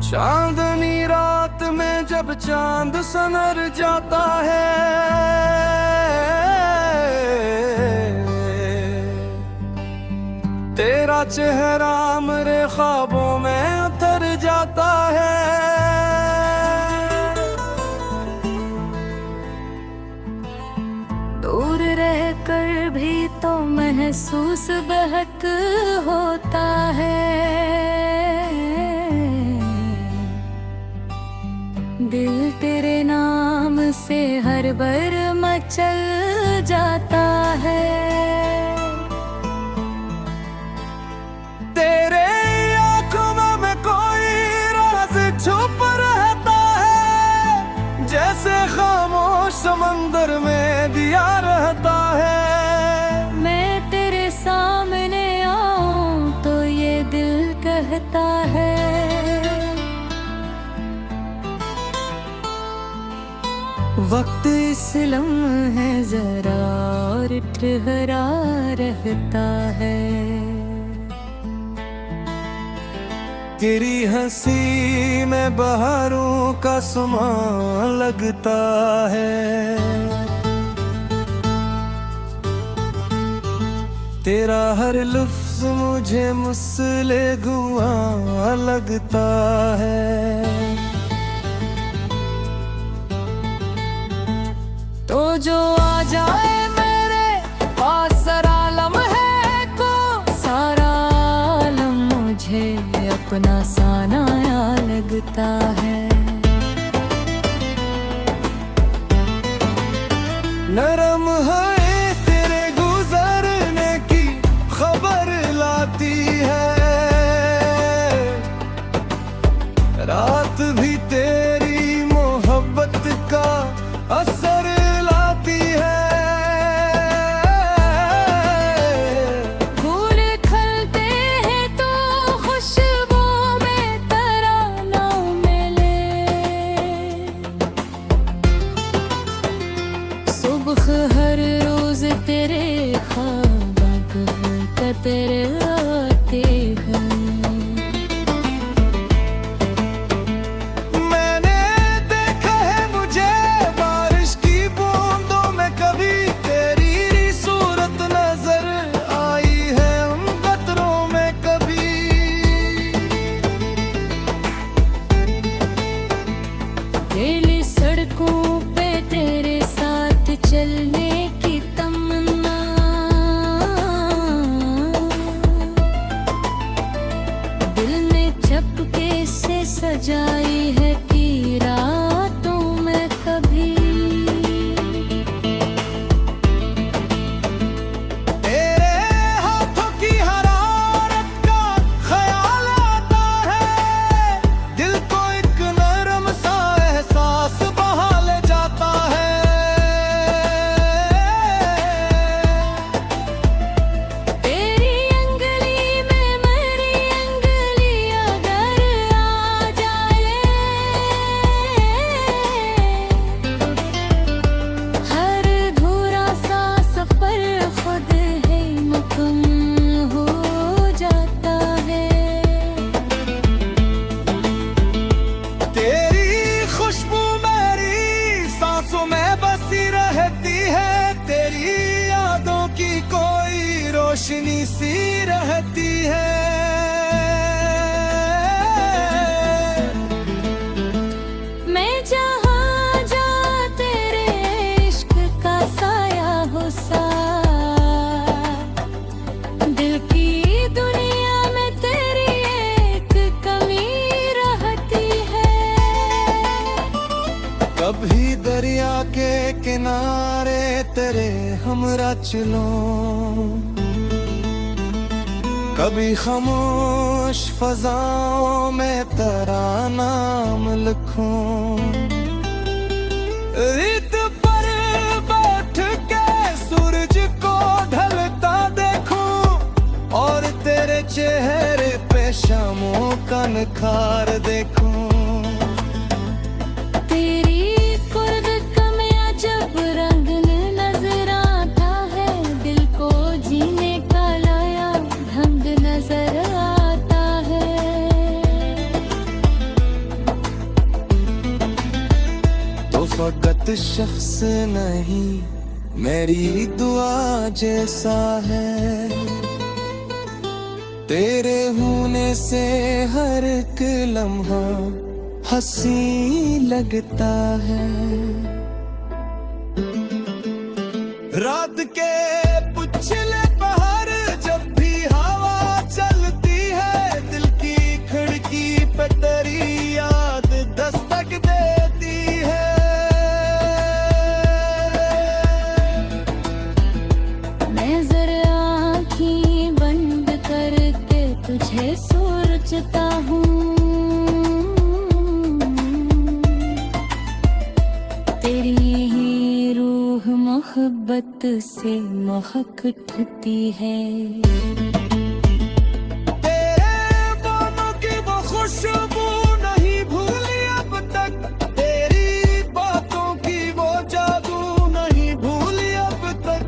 चांदनी रात में जब चांद सनर जाता है, तेरा चेहरा मेरे ख्वाबों में उतर जाता है। दूर रहकर भी तो महसूस बहुत होता है। दिल तेरे नाम से हर बार मचल जाता है। तेरे आँखों में कोई राज छुप रहता है, जैसे खामोश समंदर में दिया रहता है। मैं तेरे सामने आऊं तो ये दिल कहता है। वक्त इस लम्हे जरा और ठहरा रहता है। तेरी हंसी में बहारों का समा लगता है। तेरा हर लफ्ज़ मुझे मुस्ले गुआ लगता है। तो जो आ जाए मेरे पास जरा लम्हे को, सारा आलम मुझे अपना सा नया लगता है। नरम है तेरे गुजरने की खबर लाती है, रात भी तेरी मोहब्बत का असर लाती है। फूल खिलते हैं तो खुशबू में तराना मिले। सुबह हर रोज तेरे ख्वाब तेरे आते हैं। तेरी सड़कों पे तेरे साथ चलने की तमन्ना, दिल ने चपके से सजाई है कि रातों में कभी। तेरे हाथों की हरारत का ख्याल आता है, दिल को एक नरम सा एहसास बहा ले जाता है। तेरी अंगली में मेरी अंगली अगर आ जाए, हर अधूरा सा सफर खुद ही मुकम्मल हो जाता है। तेरी खुशबू मेरी सांसों में बसी रहती है, तेरी यादों की कोई रोशनी सी रहती है। मैं जहाँ जा तेरे इश्क का साया हो सा, दिल की दुनिया में तेरी एक कमी रहती है। कभी दरिया के किनारे तेरे हमरा चलूं, कभी खामोश फजाओं में तेरा नाम लिखूं। रेत पर बैठ के सूरज को ढलता देखूं, और तेरे चेहरे पे शामों का निखार देखूं। तेरी कुर्द कमियां जब रंग नजर आता है, दिल को जीने का लाया ढंग नजर आता है। वक्त शख्स नहीं, मेरी दुआ जैसा है। तेरे होने से हर एक लम्हा हंसी लगता है। रात के पिछले पहर जब भी हवा चलती है, दिल की खिड़की पे तेरी याद दस्तक देती है। मैं जरा आँखें बंद करके तुझे सोचता हूँ, तेरी ही रूह मोहब्बत से महक उठती है। तेरे बालों की वो खुशबू नहीं भूली अब तक, तेरी बातों की वो जादू नहीं भूली अब तक।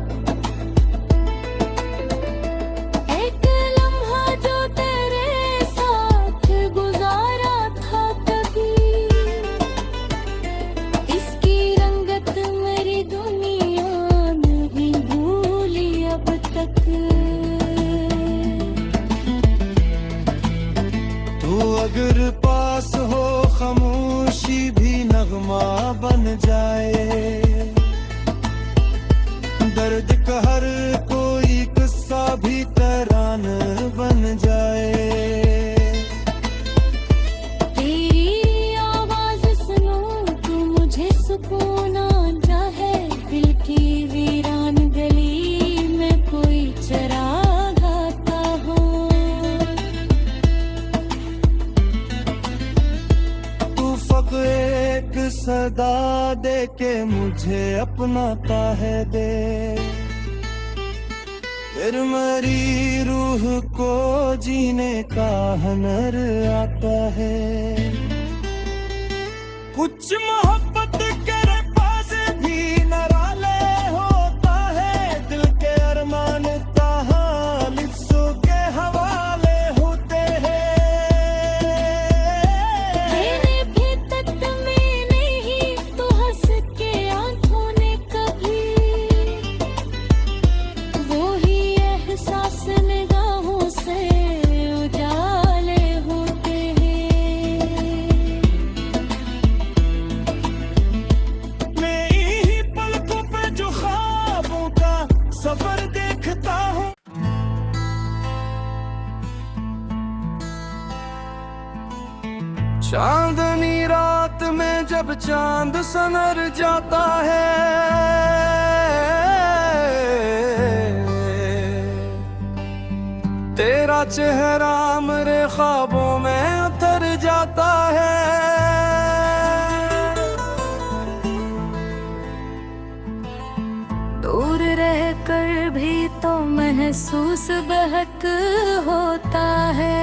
एक लम्हा जो तेरे साथ गुजारा था कभी, इसकी रंगत मेरी दुनिया नहीं भूली अब तक। तू अगर पास हो खामोशी भी नगमा बन जाए, दर्द का हर कोई किस्सा भी तरान बन जाए। तेरी आवाज सुनूं तो मुझे सुकून आ जाए, दिल की वीरान गली में कोई चराग आता हो। तू फक्र एक सदा दे के मुझे अपनाता है दे, फिर मेरी रूह को जीने का हुनर आता है। कुछ मोहब्बत के पास भी नराले होता है, दिल के अरमान कहाँ लिप्सों के हवाले होते हैं। मेरे भी तक में नहीं तो हंस के आंखों ने कभी, वो ही एहसास निगाहों से उजाले होते हैं। मेरी ही पलकों पे जो ख्वाबों का सफर देखता हूँ। चांदनी रात में जब चांद सनर जाता है, तेरा चेहरा मेरे ख्वाबों में उतर जाता है। दूर रहकर भी तो महसूस बहक होता है,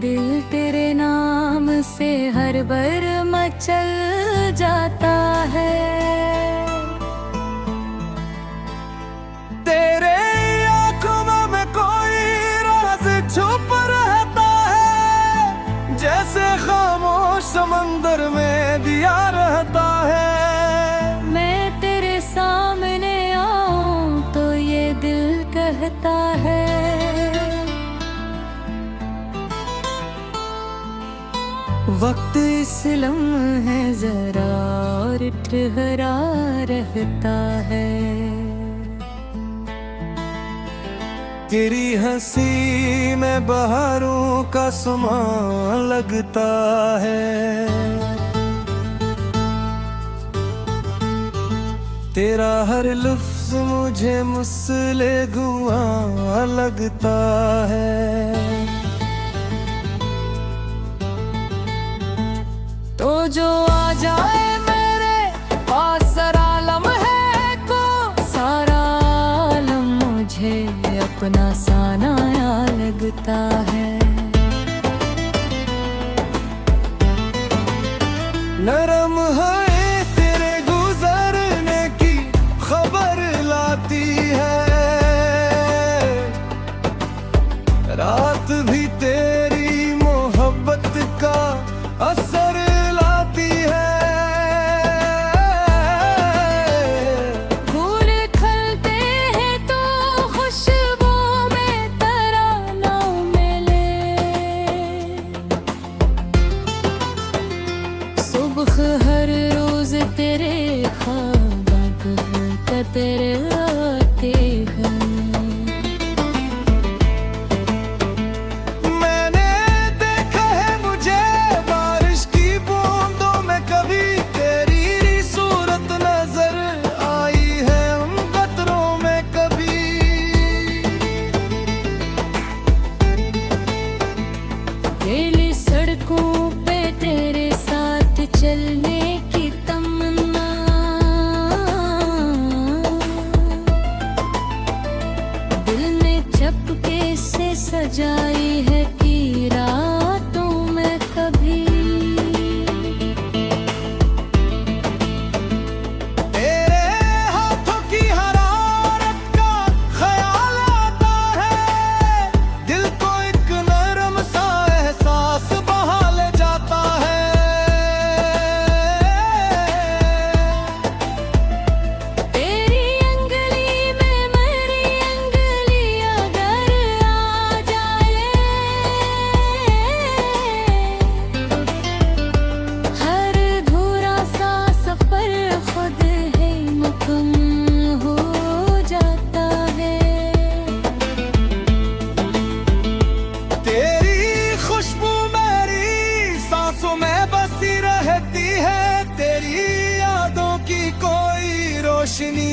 दिल तेरे नाम से हर बार मचल जाता है। तेरे आँखों में कोई राज छुप रहता है, जैसे खामोश समंदर में दिया रहता है। मैं तेरे सामने आऊं तो ये दिल कहता है, वक्त इस लम्हे जरा और ठहरा रहता है। तेरी हंसी में बहारों का समा लगता है, तेरा हर लफ्ज मुझे मुस्ले धुआं लगता है। तो जो आ जाए मेरे पास जरा लम्हे को, सारा आलम मुझे अपना सा नया लगता है। नरम है तेरे गुजरने की खबर लाती है, रात भी तेरी मोहब्बत का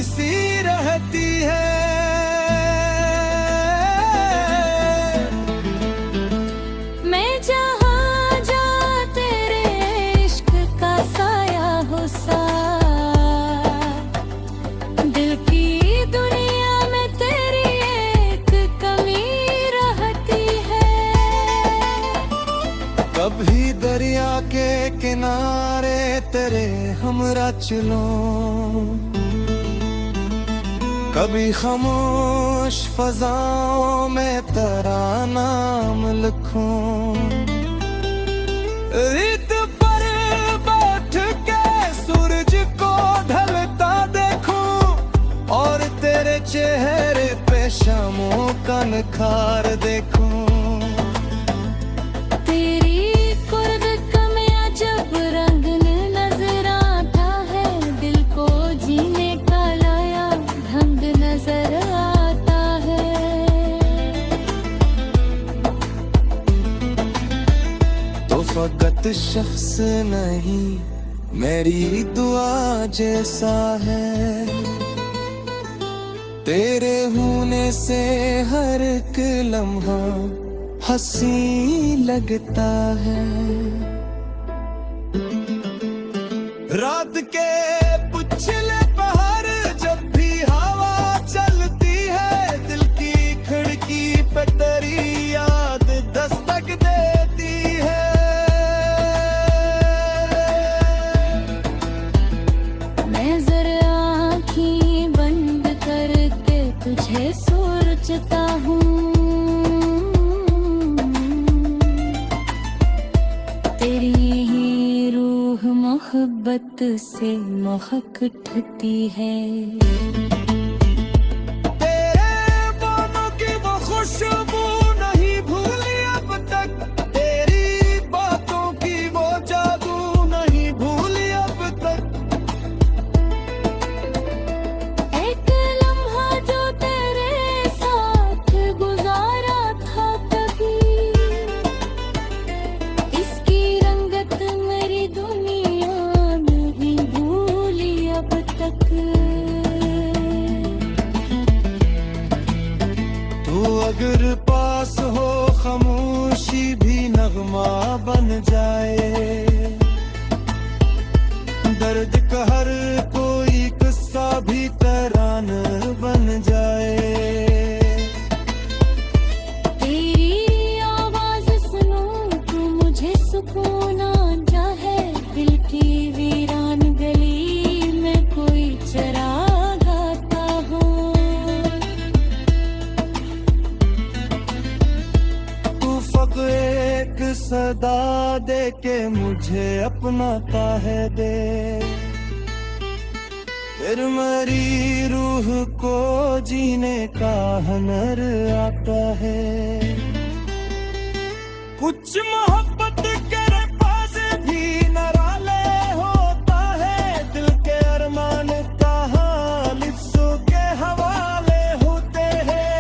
सी रहती है। मैं जहाँ जा तेरे इश्क का साया हो साथ, दिल की दुनिया में तेरी एक कमी रहती है। कभी दरिया के किनारे तेरे हमरा चलो, कभी खामोश फजाओं में तेरा नाम लिखूं। रेत पर बैठ के सूरज को ढलता देखूं, और तेरे चेहरे पे शामों का निखार देखूं। तेरी कुर्द कमियां जब रंग नजर आता है, दिल को जीने का लाया ढंग नजर आता है। तो फकत शख्स नहीं मेरी दुआ जैसा है, तेरे होने से हर एक लम्हा हंसी लगता है। रात के पिछले पहर जब भी हवा चलती है, दिल की खिड़की पे तेरी याद दस्तक देती है। मैं जरा आँखें बंद करके तुझे सोचता हूँ, तेरी ही रूह मोहब्बत से महक उठती है। तेरे बालों की वो खुशबू नहीं भूली अब तक, तेरी बातों की वो जादू नहीं भूली अब तक। एक लम्हा जो तेरे साथ गुजारा था कभी, इसकी रंगत मेरी दुनिया नहीं भूली अब तक। तू अगर पास हो खामोशी भी नगमा बन जाए, दर्द का हर कोई किस्सा भी तरान बन जाए। तेरी आवाज सुनूं तो मुझे सुकून आ जाए, दिल की वीरान गली में कोई चराग आता हो। तू फक्त एक सदा दे के मुझे अपनाता है दे, फिर मेरी रूह को जीने का हुनर आता है। कुछ मोहब्बत के पास भी नराले होता है, दिल के अरमान कहाँ लिफ्ज़ों के हवाले होते हैं।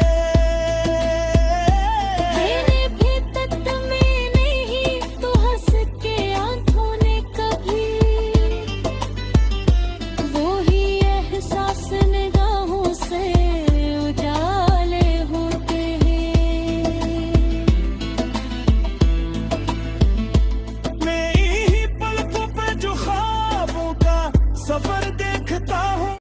मेरे भी तक में नहीं तो हंस के आंखों ने कभी, वो ही एहसास निगाहों से उजाले होते हैं। मैं ही पलकों पे जो ख्वाबों का सफर देखता हूँ।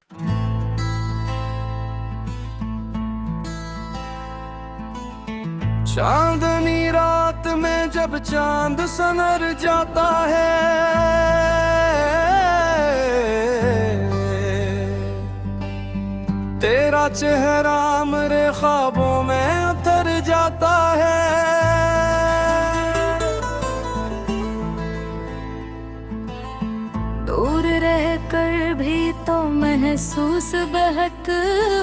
चांदनी रात में जब चांद सनर जाता है, तेरा चेहरा मेरे ख्वाबों में उतर जाता है। दूर रहकर भी तो महसूस बहुत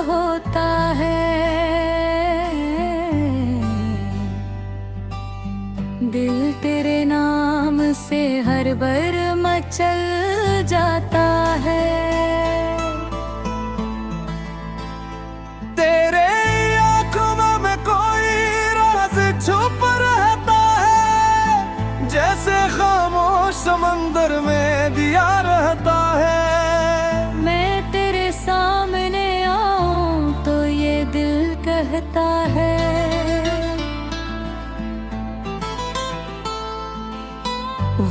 होता है, दिल तेरे नाम से हर बार मचल जाता है। तेरे आँखों में कोई राज छुप रहता है, जैसे खामोश समंदर में दिया रहता है। मैं तेरे सामने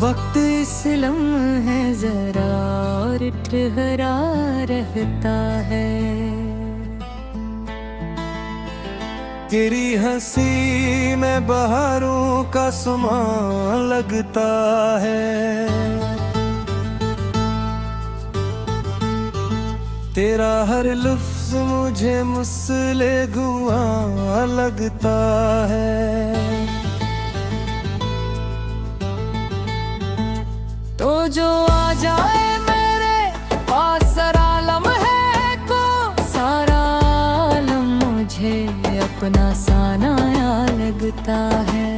वक्त इस लम्हे जरा और ठहरा रहता है। तेरी हंसी में बहारों का समा लगता है। तेरा हर लफ्ज़ मुझे मुस्ले धुआं लगता है। तो जो आ जाए मेरे पास जरा लम्हे को, सारा आलम मुझे अपना सा नया लगता है।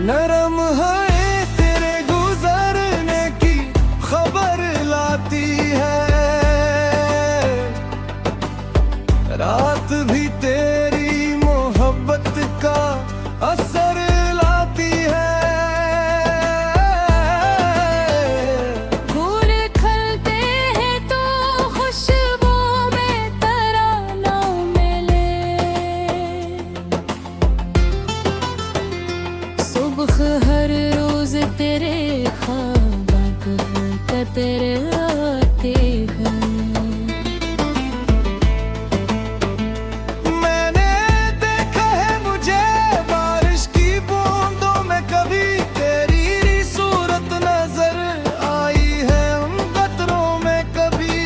नरम है तेरे गुजरने की खबर लाती है। रात भी तेरी मोहब्बत का असर लाती है। फूल खिलते हैं तो खुशबू में तराना मिले। सुबह हर रोज तेरे ख्वाब तेरे आते हैं। मैंने देखा है मुझे बारिश की बूंदों में कभी तेरी सूरत नजर आई है उन कतरों में कभी।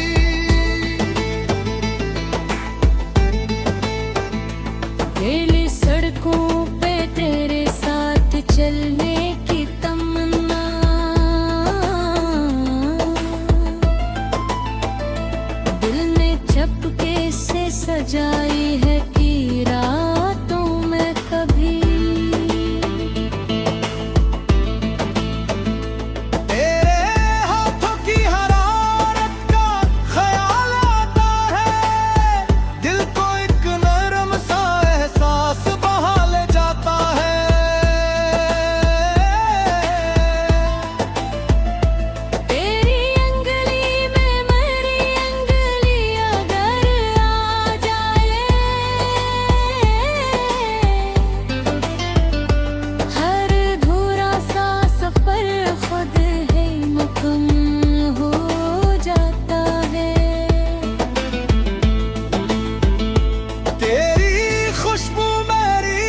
गीली सड़कों पे तेरे साथ चलने की तमन्ना, दिल ने चपके से सजाई है कि रातों में कभी। तेरे हाथों की हरारत का ख्याल आता है। दिल को एक नरम सा एहसास बहा ले जाता है। तेरी अंगली में मेरी अंगली अगर आ जाए, हर अधूरा सा सफर खुद है मुकम्मल हो जाता है। तेरी खुशबू मेरी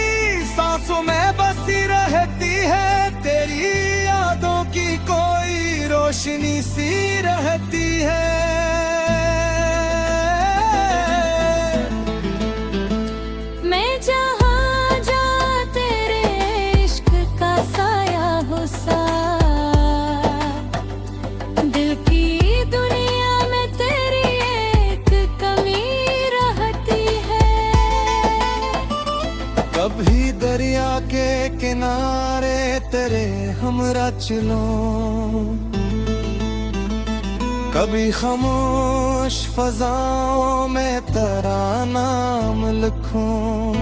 सांसों में बसी रहती है। तेरी यादों की कोई रोशनी सी रहती है। मैं जहाँ जा तेरे इश्क का साया हो सा, दिल की दुनिया में तेरी एक कमी रहती है। कभी दरिया के किनारे तेरे हमरा चलो, कभी खामोश फजाओं में तेरा नाम लिखूं।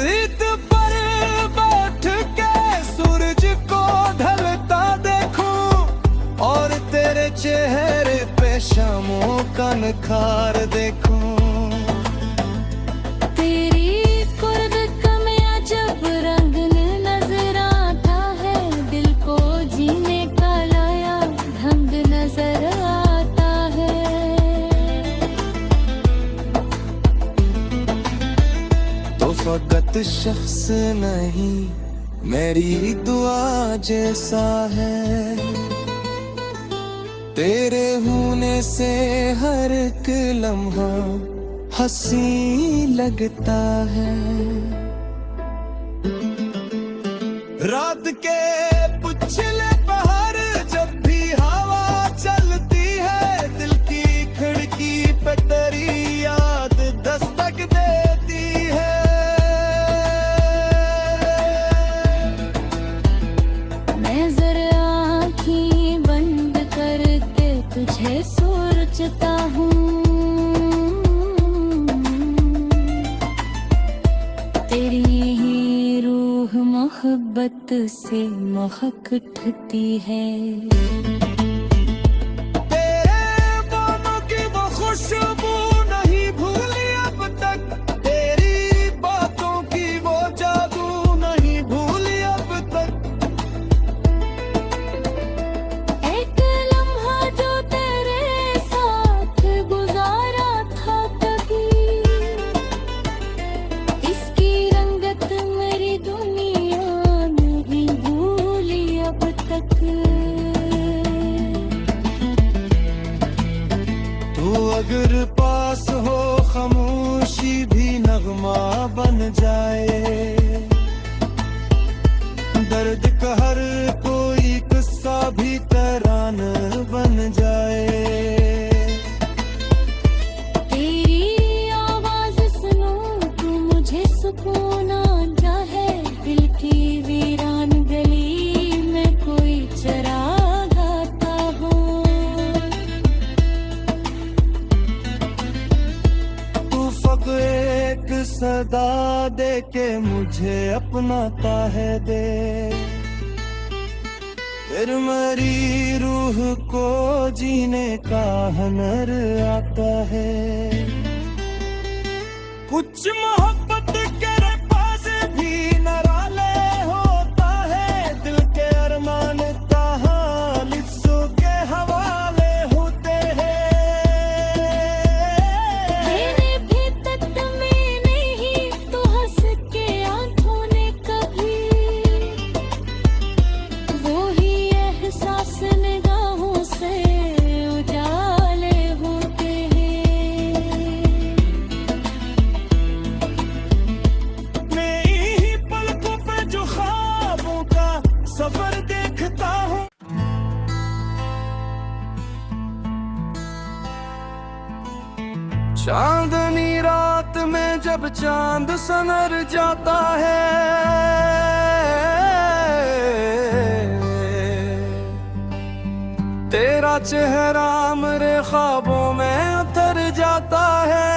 रित पर बैठ के सूरज को ढलता देखूं और तेरे चेहरे पे शामों का निखार देखूं। तेरी कुर्ब कमियां जब रंग नजर आता है, दिल को जीने का लाया ढंग नजर आता है। तो फकत शख्स नहीं मेरी दुआ जैसा है। तेरे होने से हर एक लम्हा हंसी लगता है। रात के पिछले पहर जब भी हवा चलती है, दिल की खिड़की पे तेरी याद दस्तक देती है। मैं जरा आँखें बंद करके तुझे सोचता हूँ। तेरी ही रूह मोहब्बत से महक उठती है। तेरे बालों की वो खुशबू नहीं भूली अब तक। तेरी बातों की वो जिगर पास हो खामोशी भी नगमा बन जाए। दर्द का हर कोई किस्सा भी तरान बन जाए। तेरी आवाज सुनो तू मुझे सुकून आ जाए। दिल की वीरान गली में कोई चराग आता हो। तू फक एक सदा दे के मुझे अपनाता है दे। फिर मरी रूह को जीने का हुनर आता है। कुछ मोहब्बत के पास भी नराले होता है। दिल के अरमान कहाँ लिफ्ज़ों के हवाले होते हैं। मेरे भी तक में नहीं तो हंस के आंखों ने कभी वो ही एहसास निगाहों से उजाले होते हैं। मैं ही पलकों पे जो ख्वाबों का सफर देखता हूँ। चांदनी रात में जब चांद सनर जाता है। तेरा चेहरा मेरे ख्वाबों में उतर जाता है।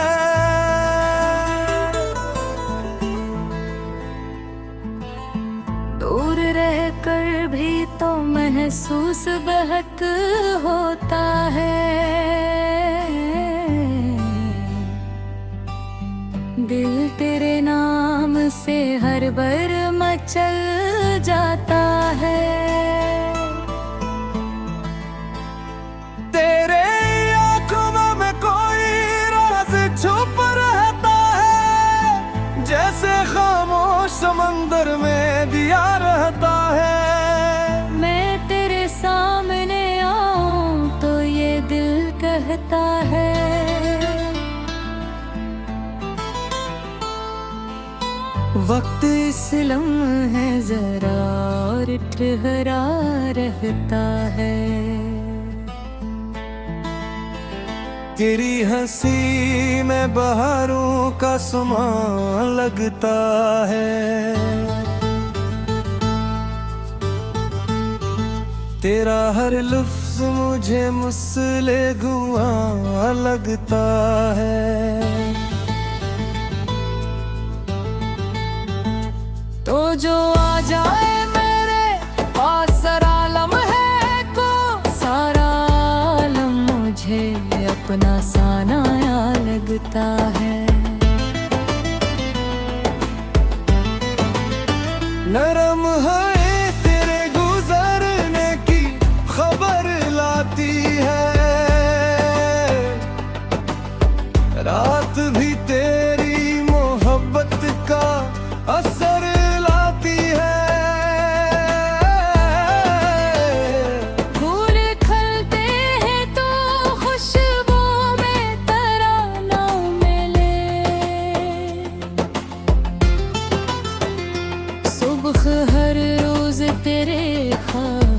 दूर रहकर भी तो महसूस बहुत होता है। दिल तेरे नाम से हर बार मचल जाता है। तेरे आँखों में कोई राज छुप रहता है। जैसे खामोश समंदर में दिया रहता है। मैं तेरे सामने आऊं तो ये दिल कहता है। वक्त इस लम्हे जरा और ठहरा रहता है। तेरी हंसी में बहारों का समा लगता है। तेरा हर लफ्ज़ मुझे मुस्ले धुआं लगता है। तो जो आ जाए मेरे पास सारा लम्हे को, सारा आलम मुझे अपना सा नया लगता है। नरम है तेरे गुजरने की खबर लाती है। रात भी तेरी मोहब्बत का असर लाती है। फूल खिलते हैं तो खुशबू में तराना मिले। सुबह हर रोज तेरे ख्वाब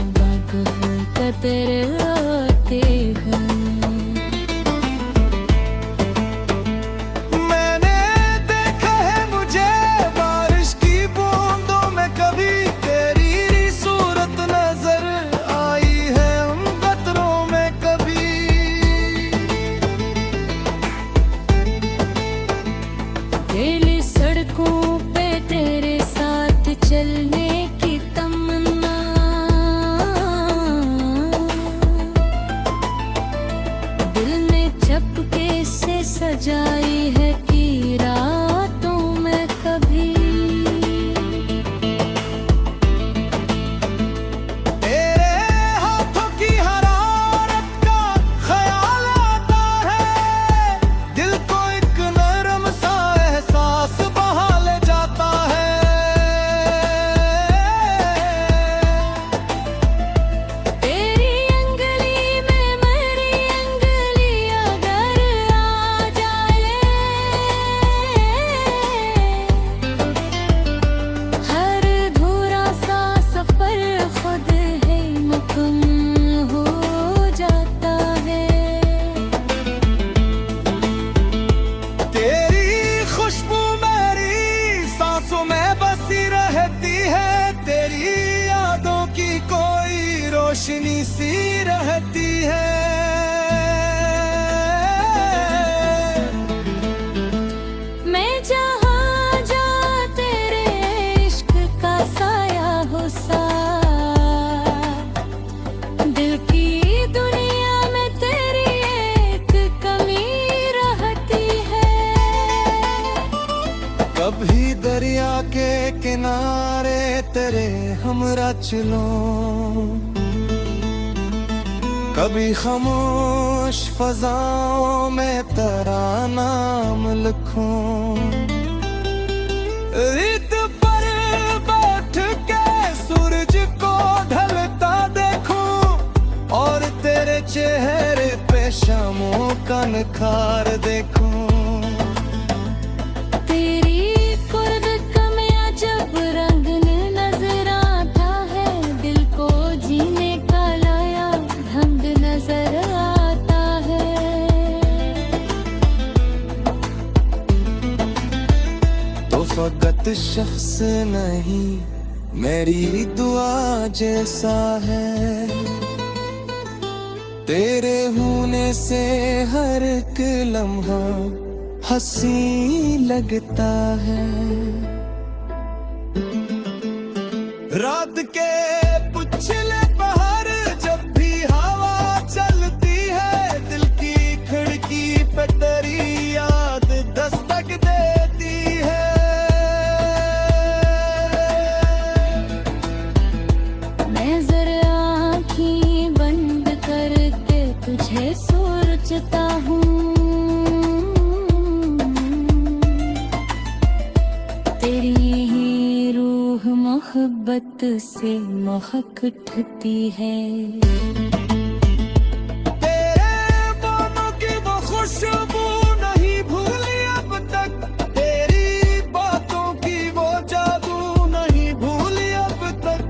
तेरे आते हैं। मैंने देखा है मुझे बारिश की बूंदों में कभी तेरी सूरत नजर आई है उन कतरों में कभी। गीली सड़कों पे तेरे साथ चलने की तमन्ना। दिल ने चपके से सजाई है कि रातों में कभी। तेरे हाथों की हरारत का ख्याल आता है। दिल को एक नरम सा एहसास बहा ले जाता है। तेरी अंगली में मेरी अंगली अगर किनारे तेरे हमरा चलूं, कभी खामोश फजाओं में तेरा नाम लिखूं। रेत पर बैठ के सूरज को ढलता देखूं, और तेरे चेहरे पे शामों का निखार देखूं। तेरी कुर्द कमियां जब रंग नजर आता है, दिल को जीने का लाया ढंग नजर आता है। तो फकत शख्स नहीं मेरी दुआ जैसा है, तेरे होने से हर एक लम्हा हंसी लगता है। रात के पिछले पहर जब भी हवा चलती है, दिल की खिड़की पे तेरी याद दस्तक देती है। मैं जरा आँखें बंद करके तुझे सोचता हूँ, तेरी ही रूह मोहब्बत से महक उठती है। तेरे बालों की वो खुशबू नहीं भूली अब तक, तेरी बातों की वो जादू नहीं भूली अब तक।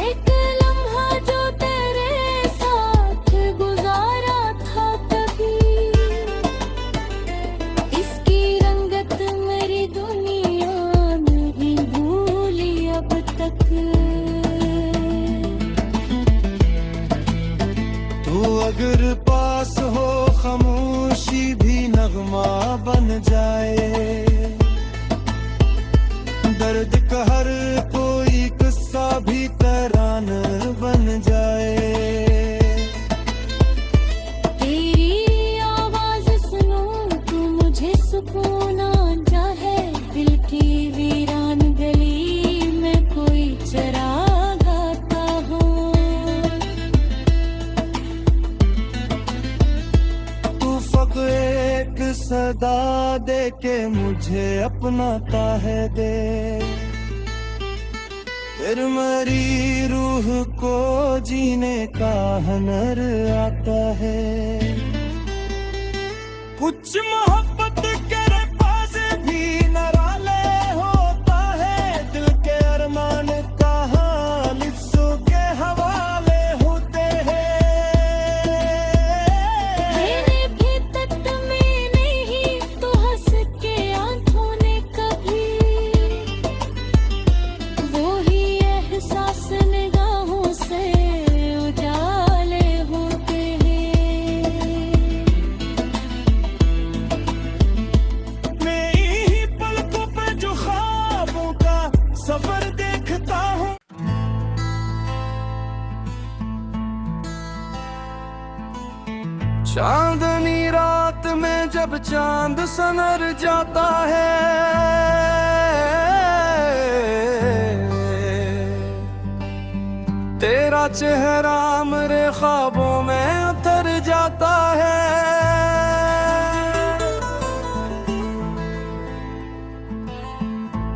एक लम्हा जो तेरे साथ गुजारा था कभी, इसकी रंगत मेरी दुनिया नहीं भूली अब तक। तू अगर पास हो खामोशी भी नगमा बन जाए, दर्द का हर कोई किस्सा भी तरान बन जाए। तेरी आवाज सुनूं तू मुझे सुकून आ जाए, दिल की वीरान गली में कोई चराग आता हो। तू फक एक सदा दे के मुझे अपनाता है दे, फिर मेरी रूह को जीने का हुनर आता है। कुछ मोहब्बत के पास भी नराले होता है, दिल के अरमान का हाल लिफ्सों के हवाले होते हैं। मेरे भी तट में नहीं तो हंस के आंखों ने कभी, वो ही एहसास निगाहों से उजाले होते हैं। मेरी ही पलकों पे जो ख्वाबों का सफर देखता हूँ। चांदनी रात में जब चांद सनर जाता है, तेरा चेहरा मेरे ख्वाबों में उतर जाता है।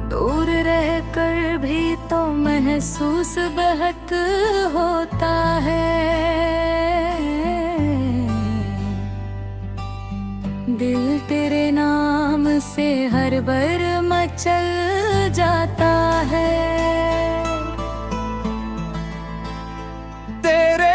दूर रहकर भी तो महसूस बहक होता है, दिल तेरे नाम से हर बार मचल जाता है। तेरे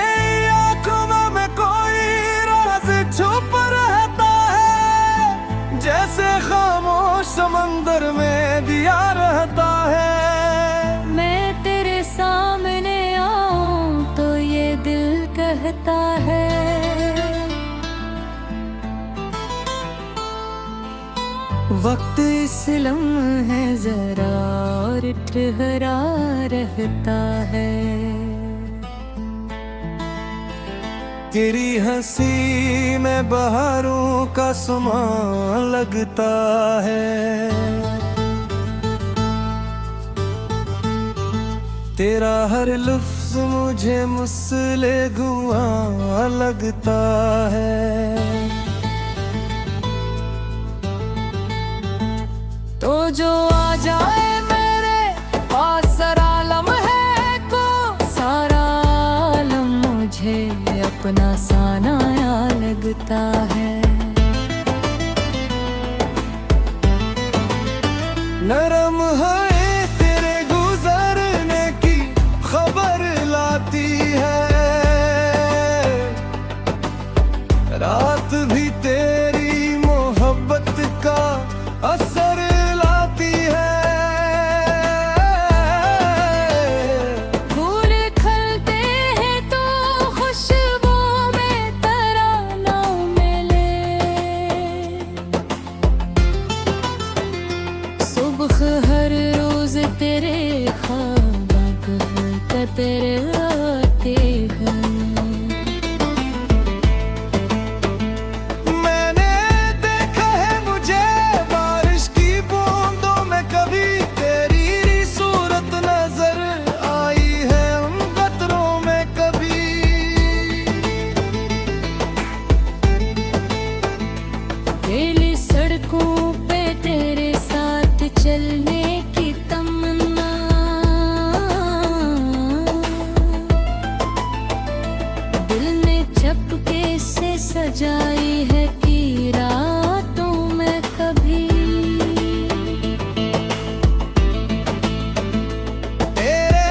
आँखों में कोई राज छुप रहता है, जैसे खामोश समंदर में दिया रहता है। मैं तेरे सामने आऊं तो ये दिल कहता है, वक्त इस लम्हे जरा और ठहरा रहता है। तेरी हंसी में बहारों का समा लगता है, तेरा हर लफ्ज मुझे मुस्ले धुआं लगता है। तो जो आ जाए मेरे पास सारा लम्हे को, सारा आलम मुझे अपना सा नया लगता है। नरम है तेरे गुजरने की खबर लाती है, रात भी तेरी मोहब्बत का असर लाती है। फूल खिलते हैं तो खुशबू में तराना मिले, सुबह हर रोज तेरे ख्वाब तेरे आते हैं। मैंने देखा है मुझे बारिश की बूंदों में कभी तेरी सूरत नजर आई है उन कतरों में कभी। गीली सड़कों पे तेरे साथ चलने की तमन्ना, दिल ने चपके से सजाई है कि रातों में कभी। तेरे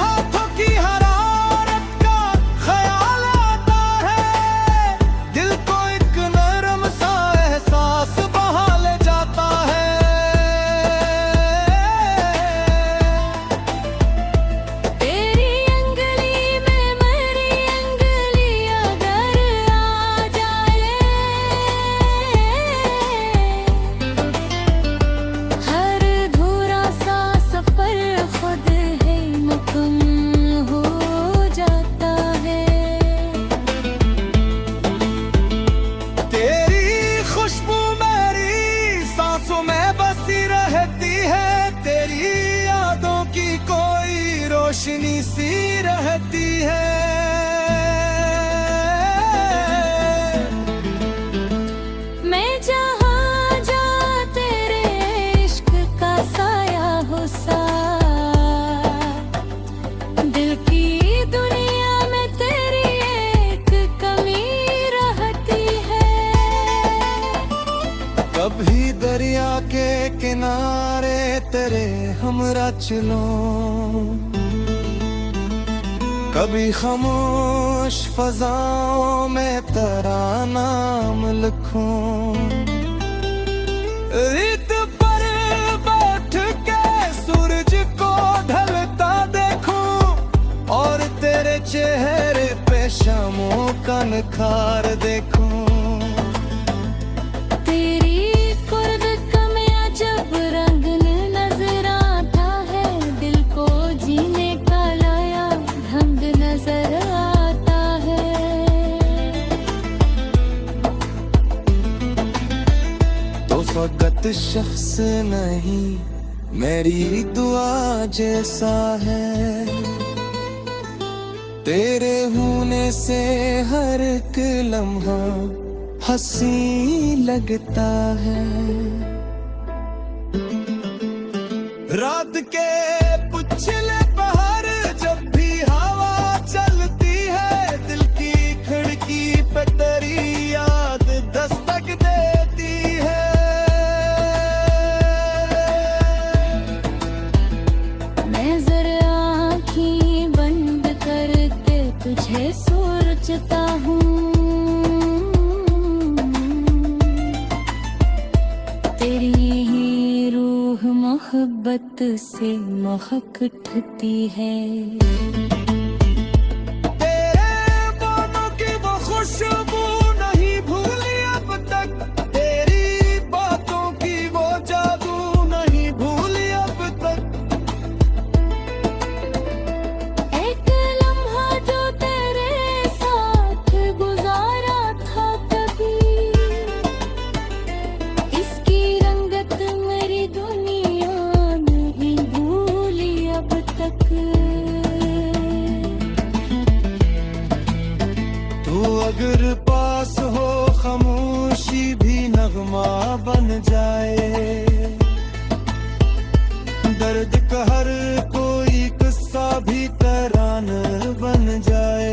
हाथों की हरारत का ख्याल आता है, दिल को एक नरम सा एहसास बहा ले जाता है। तेरी अंगली में मेरी अंगली अगर आ जाए, हर अधूरा सा सफर खुद है मुकम्मल हो जाता है। तेरी खुशबू मेरी सांसों में बसी रहती है, तेरी यादों की कोई रोशनी सी रहती है। मैं जहाँ जा तेरे इश्क का साया हो सा, दिल की दुनिया में तेरी एक कमी रहती है। कभी दरिया के किनारे तेरे हमरा चलो, कभी खामोश फजाओं में तेरा नाम लिखूं। रेत पर बैठ के सूरज को ढलता देखूं, और तेरे चेहरे पे शामों का निखार देखूं। तेरी कुर्ब कमियां जब रंग नजर आता है, दिल को जीने का लाया ढंग नजर आता है। तो फकत शख्स नहीं मेरी दुआ जैसा है, तेरे होने से हर एक लम्हा हंसी लगता है। रात के पिछले पहर जब भी हवा चलती है, दिल की खिड़की पे तेरी याद दस्तक देती है। मैं जरा आँखें बंद करके तुझे सोचता हूँ, तेरी ही रूह मोहब्बत से महक उठती है। तेरे बालों की वो खुशबू नहीं भूली अब तक, तेरी बातों की वो जादू नहीं भूली अब तक। एक लम्हा जो तेरे साथ जिगर पास हो खामोशी भी नगमा बन जाए। दर्द का हर कोई किस्सा भी तरान बन जाए।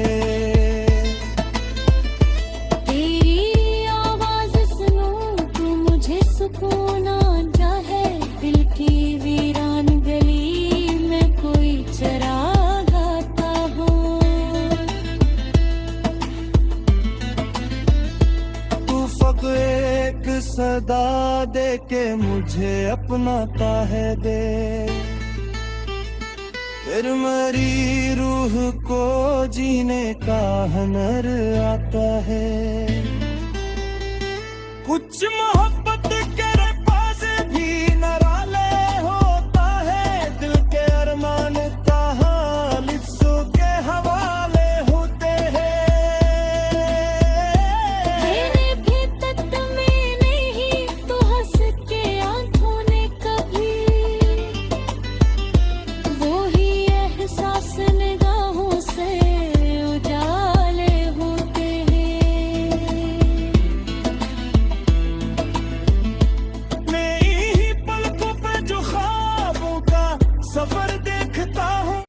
तेरी आवाज सुनूं तो मुझे सुकून आ जाए। दिल की वीरान गली में कोई चराग आता हो। तू फक्र एक सदा दे के मुझे अपनाता है दे। फिर मरी रूह को जीने का हुनर आता है। कुछ मोहब्बत के पास भी नराले होता है। दिल के अरमान कहाँ लिफ्सों के हवाले होते हैं। मेरे भी तक में नहीं तो हंस के आंखों ने कभी वो ही एहसास निगाहों से उजाले होते हैं। मेरी ही पलकों पे जो ख्वाबों का सफर देखता हूँ।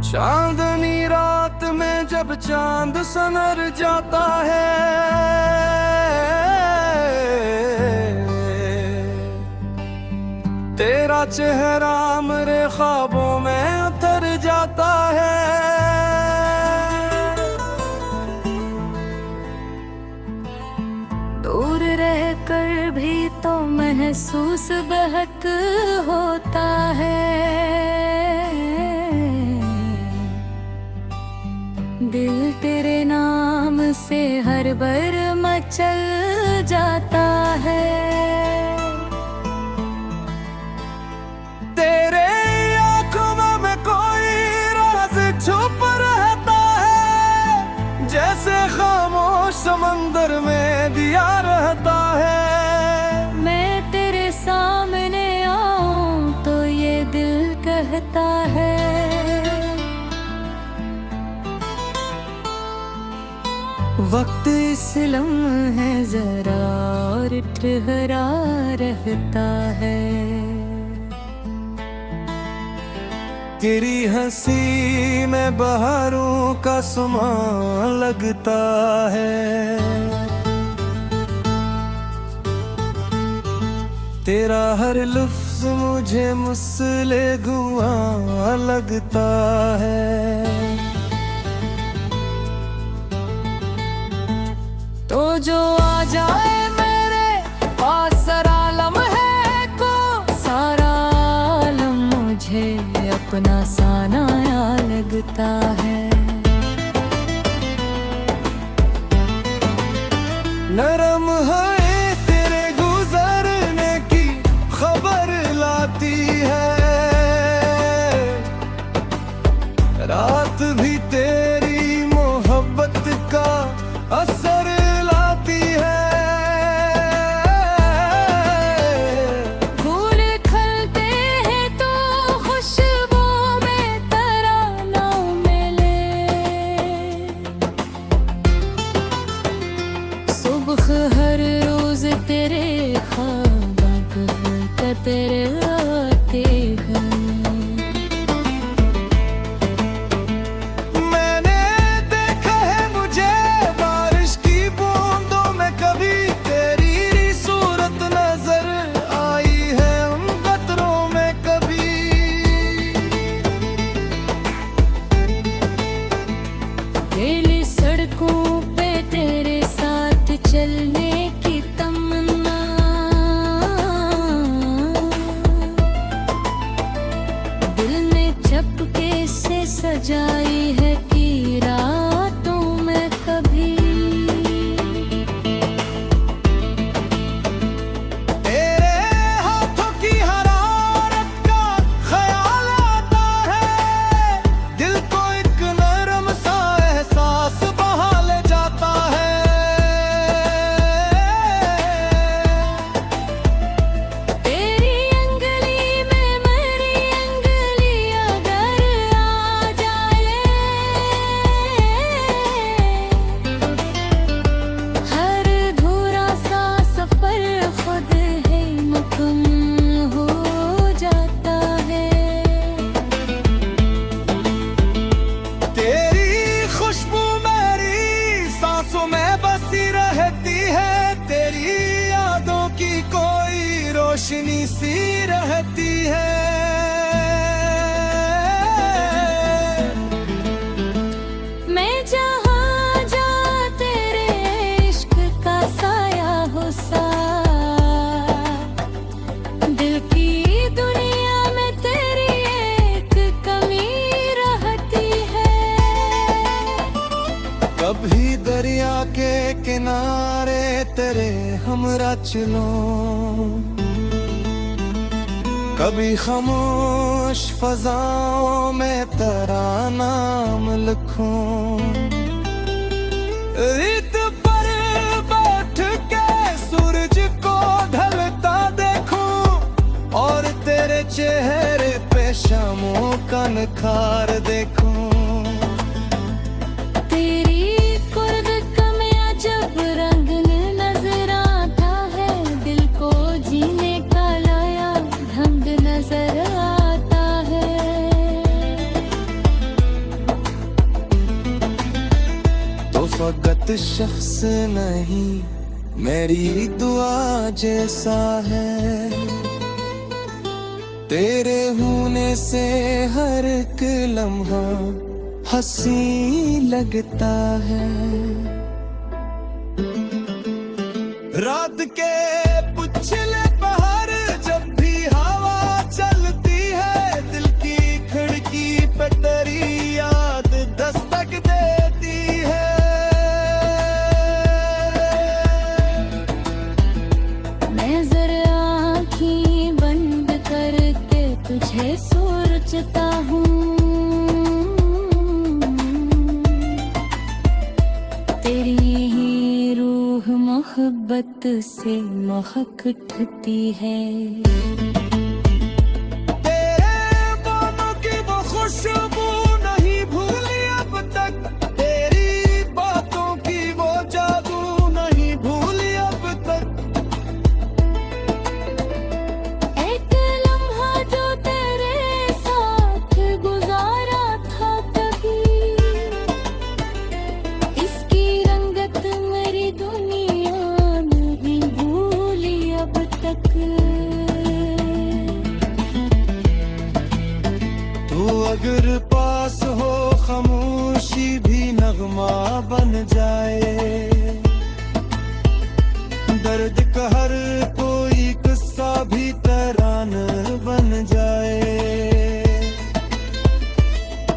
चांदनी रात में जब चांद सनर जाता है। तेरा चेहरा मेरे ख्वाबों में उतर जाता है। दूर रह कर भी तो महसूस बहुत होता है। दिल तेरे नाम से हर बार मचल जाता है। तेरे आँखों में कोई राज छुप रहता है। जैसे खामोश समंदर में दिया रहता है। मैं तेरे सामने आऊं तो ये दिल कहता है। वक्त इस लम्हे जरा और ठहरा रहता है। तेरी हंसी में बहारों का समा लगता है। तेरा हर लफ्ज मुझे मुस्ले धुआं लगता है। तो जो आ जाए मेरे पास सारा लम्हे को, सारा आलम मुझे अपना सा नया लगता है। नरम है तेरे गुजरने की खबर लाती है। रात भी तेरी मोहब्बत का असर लाती है। फूल खिलते हैं तो खुशबू में तराना मिले। सुबह हर रोज तेरे ख्वाब तेरे आते हैं। गीली सड़कों पे तेरे साथ चलने की तमन्ना, दिल ने चपके से सजाई है कि रातों में कभी तेरे हाथों की हरारत का ख्याल आता है। दिल को एक नरम सा एहसास बहा ले जाता है। तेरी अंगली में मेरी अंगली अगर हम रच लो, कभी खामोश फजाओं में तेरा नाम लिखूं। रेत पर बैठ के सूरज को ढलता देखूं, और तेरे चेहरे पे शामों का निखार देखूं। तेरी कुर्द कमियां जब रंग नजर आता है, दिल को जीने का लाया ढंग नजर आता है। तो फकत शख्स नहीं मेरी दुआ जैसा है, तेरे होने से हर एक लम्हा हंसी लगता है। रात के पिछले पहर जब भी हवा चलती है, दिल की खिड़की पे तेरी याद दस्तक देती है। मैं जरा आँखें बंद करके तुझे सोचता हूँ, तेरी ही रूह मोहब्बत से महक उठती है। तेरे बालों की वो खुशबू नहीं भूली अब तक, तेरी बातों की वो जादू नहीं भूली अब तक। एक लम्हा जो तेरे साथ गुजारा था कभी, इसकी रंगत मेरी दुनिया नहीं भूली अब तक। तू अगर पास हो खामोशी भी नगमा बन जाए, दर्द का हर कोई किस्सा भी तरान बन जाए।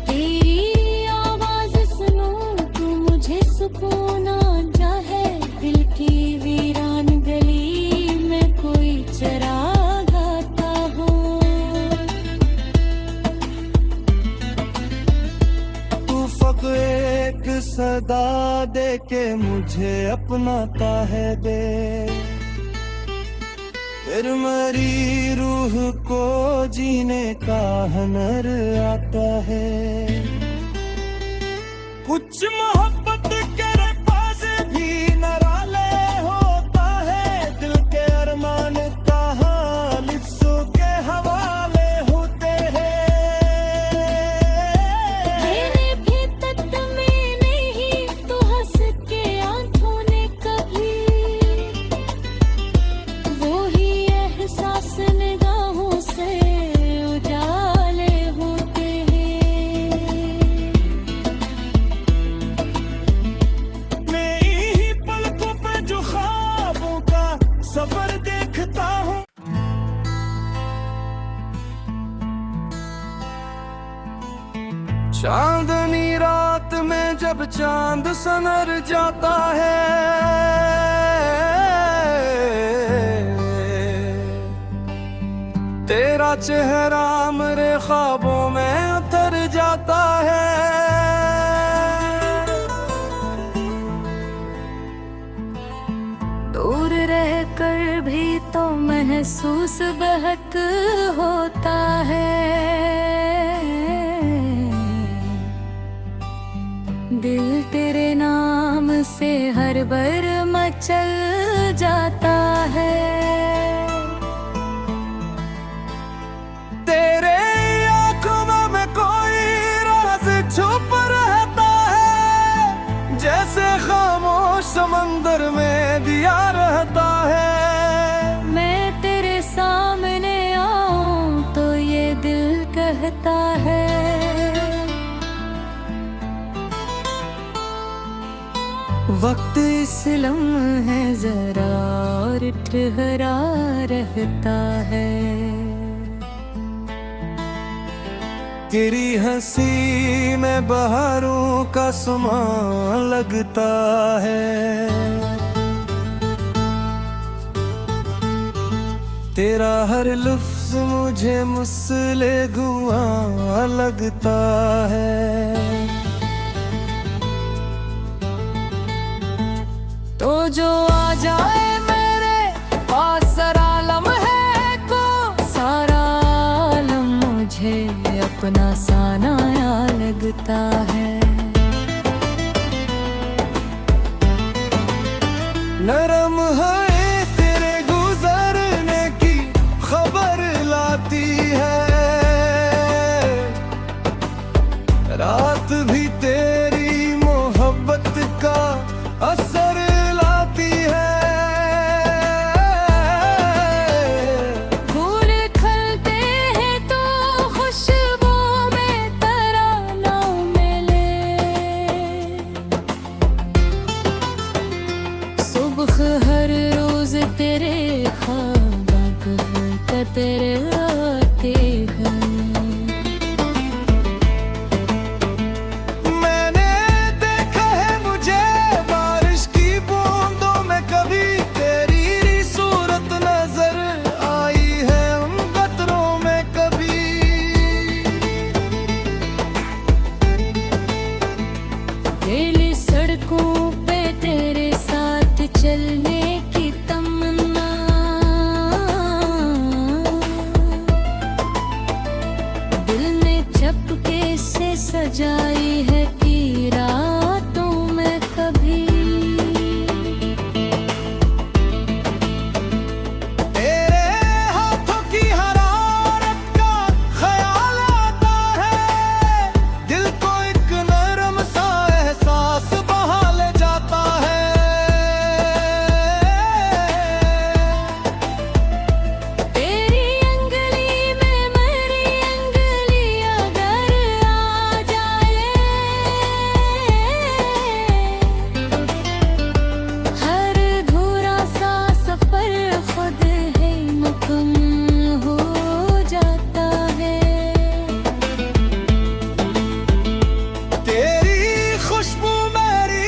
तेरी आवाज सुनूं तू मुझे सुकून आ जाए, दिल की वीरान गली में कोई चराग आता हो। तू फक एक सदा दे के मुझे अपनाता है दे, फिर मेरी रूह को जीने का हुनर आता है। कुछ मोहब्बत के पास भी नराले होता है, दिल के अरमान का हाल लिफ्सों के हवाले होते हैं। मेरे भी तक में नहीं तो हंस के आंखों ने कभी, वो ही एहसास निगाहों से उजाले होते हैं। मेरी ही पलकों पे जो ख्वाबों का सफर देखता हूँ। चांदनी रात में जब चांद सनर जाता है, तेरा चेहरा मेरे ख्वाबों में उतर जाता है। दूर रहकर भी तो महसूस बहुत होता है, दिल तेरे नाम से हर बार मचल जाता है। तेरे आँखों में कोई राज छुप रहता है, जैसे खामोश समंदर में दिया रहता है। मैं तेरे सामने आऊं तो ये दिल कहता है, वक्त इस लम्हे जरा और ठहरा रहता है। तेरी हंसी में बहारों का समा लगता है। तेरा हर लफ्ज मुझे मुस्ले धुआं लगता है। तो जो आ जाए मेरे पास जरा लम्हे को, सारा आलम मुझे अपना सा नया लगता है। नरम है तेरे गुजरने की खबर लाती है, रात भी तेरी मोहब्बत का असर लाती है। फूल खिलते हैं तो खुशबू में तराना मिले, सुबह हर रोज तेरे ख्वाब तेरे आते हैं। मैंने देखा है मुझे बारिश की बूंदों में कभी तेरी सूरत नजर आई है उन कतरों में कभी। गीली सड़कों पे तेरे साथ चलने की तमन्ना, दिल ने चपके से सजाई है कि रातों में कभी। तेरे हाथों की हरारत का ख्याल आता है, दिल को एक नरम सा एहसास बहा ले जाता है। तेरी अंगली में मेरी अंगली अगर आ जाए, हर अधूरा सा सफर खुद है मुकम्मल हो जाता है। तेरी खुशबू मेरी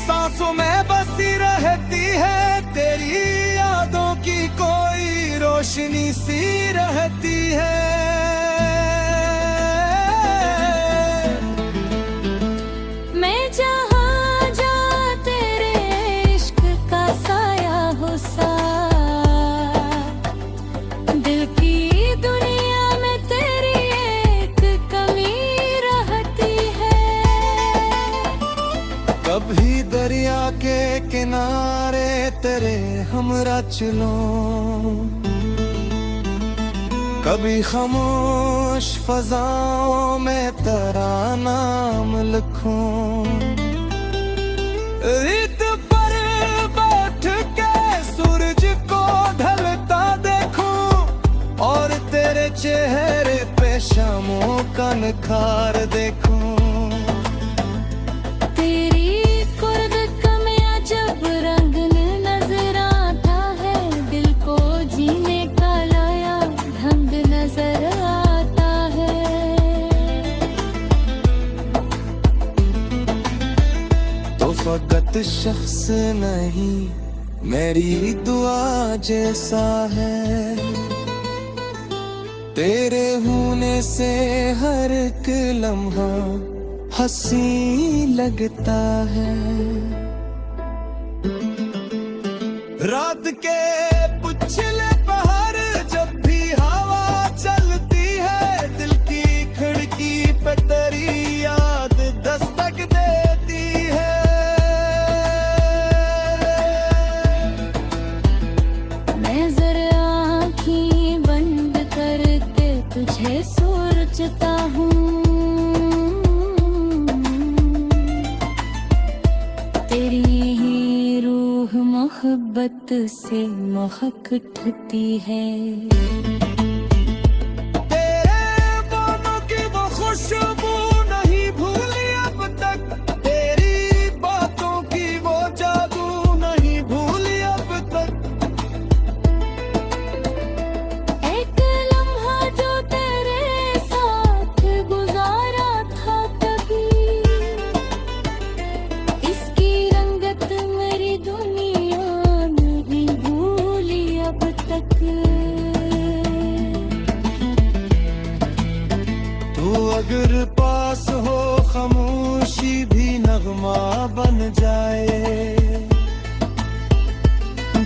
सांसों में बसी रहती है, तेरी यादों की कोई रोशनी सी रहती है। मैं जहाँ जा तेरे इश्क का साया हो सा, दिल की दुनिया में तेरी एक कमी रहती है। कभी दरिया के किनारे तेरे हमरा चलो, कभी खामोश फजाओं में तेरा नाम लिखूं। रित पर बैठ के सूरज को ढलता देखूं, और तेरे चेहरे पे शामों का निखार देखूं। तेरी कुर्द कमियां जब रंग नजर आता है, दिल को जीने का लाया ढंग नजर आता है। तो फकत शख्स नहीं मेरी दुआ जैसा है, तेरे होने से हर एक लम्हा हंसी लगता है। रात के पिछले पहर जब भी हवा चलती है, दिल की खिड़की पे तेरी याद दस्तक देती है। मैं जरा आँखें बंद करके तुझे सोचता हूँ, तेरी ही रूह मोहब्बत से महक उठती है। तेरे बालों की वो खुशबू नहीं भूली अब तक, तेरी बातों की वो जादू नहीं भूली अब तक। एक लम्हा जो तेरे साथ गुजारा था कभी, इसकी रंगत मेरी दुनिया नहीं भूली अब तक। अगर पास हो खामोशी भी नगमा बन जाए,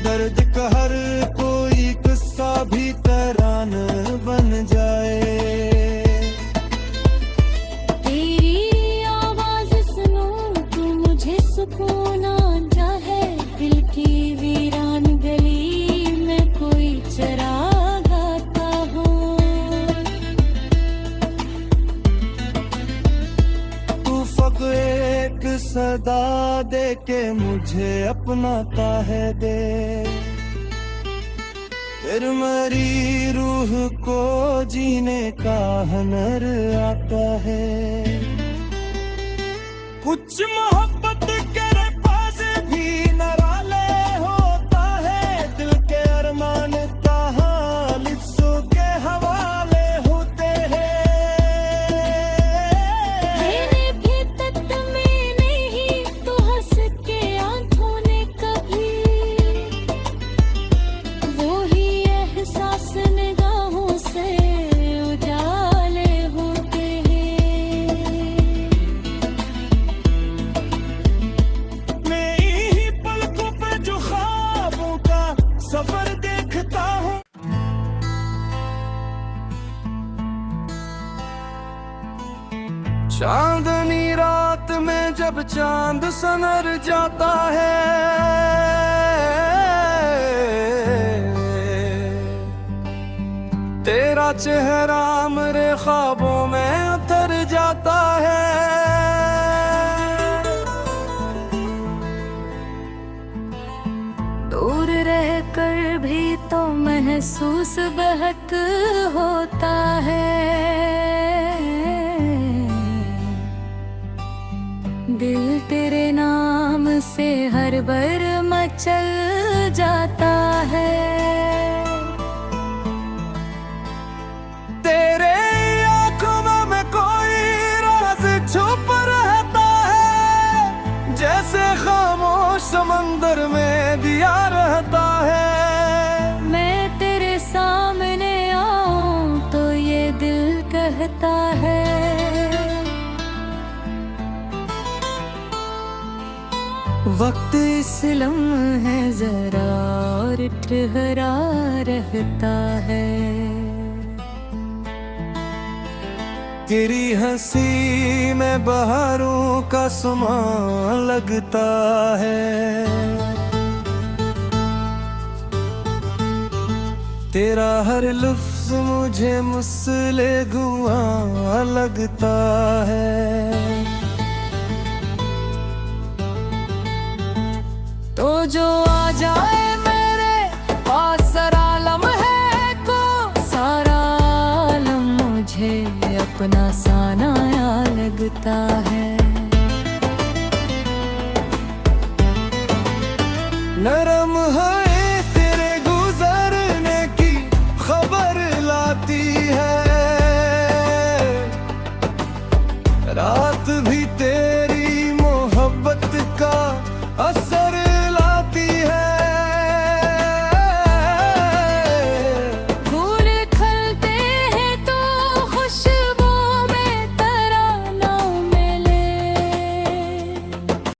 दर्द का हर कोई किस्सा भी तरान बन जाए। तेरी आवाज सुनूं तू मुझे सुकून आ जाए, दिल की वीरान गली में कोई चराग गाता हो। तू फक एक सदा दे के मुझे अपनाता है दे, फिर मेरी रूह को जीने का हुनर आता है। कुछ मोहब्बत के पास भी नराले होता है, दिल के अरमान कहाँ लिफ्सों के हवाले होते हैं। मेरे भी तक में नहीं तो हंस के आंखों ने कभी, वो ही एहसास निगाहों से उजाले होते हैं। मैं ही पलकों पे जो ख्वाबों का सफर देखता हूँ। चांदनी रात में जब चांद सनर जाता है, तेरा चेहरा मेरे ख्वाबों में उतर जाता है। दूर रहकर भी तो महसूस बहुत होता है, दिल तेरे नाम से हर बार मचल जाता है। तेरे आँखों में कोई राज छुप रहता है, जैसे खामोश समंदर में दिया रहता है। मैं तेरे सामने आऊं तो ये दिल कहता है, वक्त इस लम्हे जरा और ठहरा रहता है। तेरी हंसी में बहारों का समा लगता है, तेरा हर लफ्ज़ मुझे मुस्ले गुआ लगता है। तो जो आ जाए मेरे पास सारा लम्हे को, सारा आलम मुझे अपना सा नया लगता है। नरम है